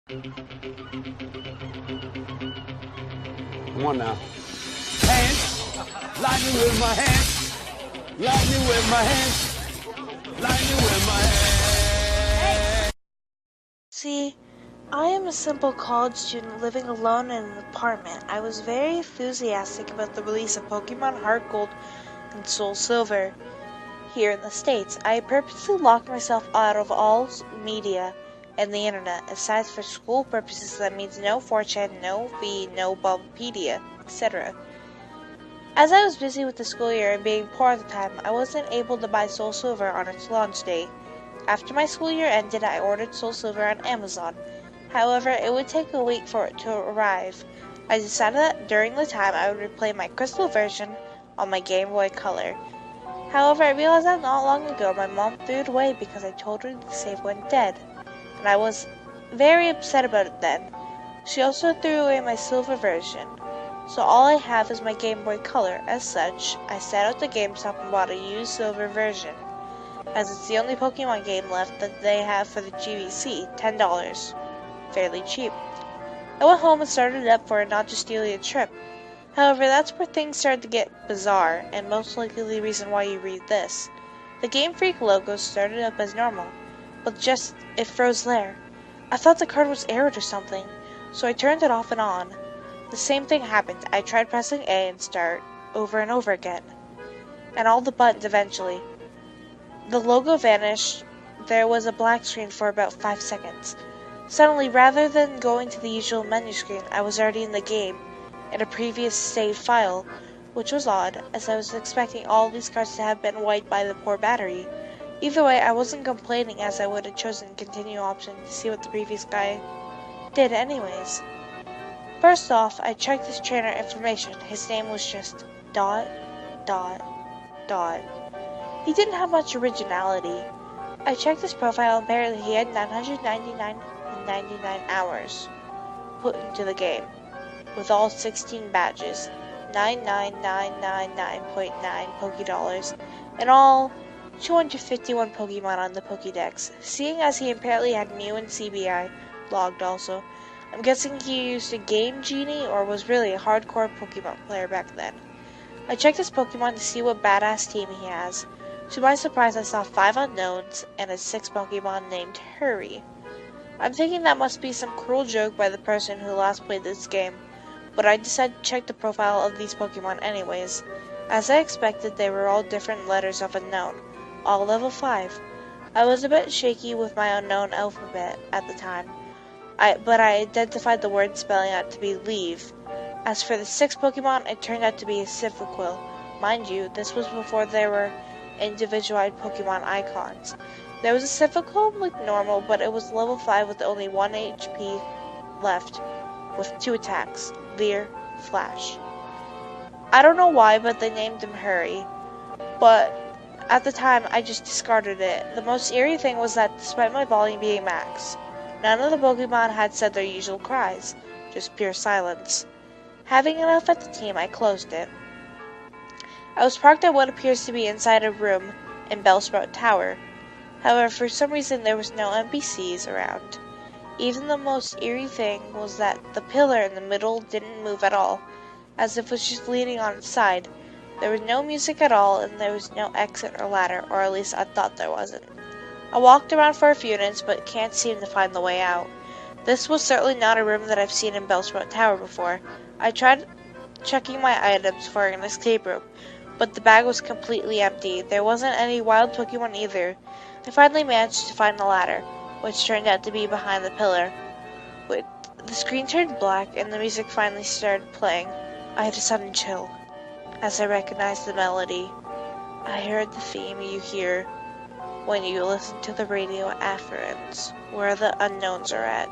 Come on now. Hands. Lightning with my hands. Lightning with my hands. Lightning with my hands. See, I am a simple college student living alone in an apartment. I was very enthusiastic about the release of Pokemon Heart Gold and Soul Silver here in the States. I purposely locked myself out of all media and the internet. Aside for school purposes, that means no 4chan, no V, no Bumblepedia, etc. As I was busy with the school year and being poor at the time, I wasn't able to buy Soul Silver on its launch day. After my school year ended, I ordered Soul Silver on Amazon. However, it would take a week for it to arrive. I decided that during the time I would replay my Crystal version on my Game Boy Color. However, I realized that not long ago my mom threw it away because I told her the save went dead, and I was very upset about it then. She also threw away my Silver version, so all I have is my Game Boy Color. As such, I sat out the GameStop and bought a used Silver version, as it's the only Pokemon game left that they have for the GVC, $10. Fairly cheap. I went home and started it up for a not-just-alien trip. However, that's where things started to get bizarre, and most likely the reason why you read this. The Game Freak logo started up as normal, but it froze there. I thought the card was errored or something, so I turned it off and on. The same thing happened. I tried pressing A and start over and over again, and all the buttons eventually. The logo vanished. There was a black screen for about 5 seconds. Suddenly, rather than going to the usual menu screen, I was already in the game, in a previous saved file, which was odd, as I was expecting all these cards to have been wiped by the poor battery. Either way, I wasn't complaining, as I would have chosen the continue option to see what the previous guy did anyways. First off, I checked his trainer information. His name was just ... He didn't have much originality. I checked his profile and apparently he had 999 hours put into the game, with all 16 badges, 99999.9 Pokédollars, and all 251 Pokemon on the Pokédex. Seeing as he apparently had Mew and CBI logged also, I'm guessing he used a Game Genie or was really a hardcore Pokemon player back then. I checked his Pokemon to see what badass team he has. To my surprise, I saw 5 unknowns and a 6 Pokemon named Hurry. I'm thinking that must be some cruel joke by the person who last played this game, but I decided to check the profile of these Pokemon anyways. As I expected, they were all different letters of unknown, all level 5. I was a bit shaky with my unknown alphabet at the time, but I identified the word spelling out to be leave. As for the 6 Pokemon, it turned out to be a Cyndaquil. Mind you, this was before there were individualized Pokemon icons. There was a Cyndaquil like normal, but it was level 5 with only 1 HP left, with 2 attacks, Leer, Flash. I don't know why, but they named him Hurry, but at the time I just discarded it. The most eerie thing was that despite my volume being max, none of the Pokemon had said their usual cries, just pure silence. Having enough at the team, I closed it. I was parked at what appears to be inside a room in Bellsprout Tower. However, for some reason there was no NPCs around. Even the most eerie thing was that the pillar in the middle didn't move at all, as if it was just leaning on its side. There was no music at all, and there was no exit or ladder, or at least I thought there wasn't. I walked around for a few minutes, but can't seem to find the way out. This was certainly not a room that I've seen in Bellsprout Tower before. I tried checking my items for an escape room, but the bag was completely empty. There wasn't any wild Pokemon either. I finally managed to find the ladder, which turned out to be behind the pillar. The screen turned black and the music finally started playing. I had a sudden chill as I recognized the melody. I heard the theme you hear when you listen to the radio afterwards, where the unknowns are at.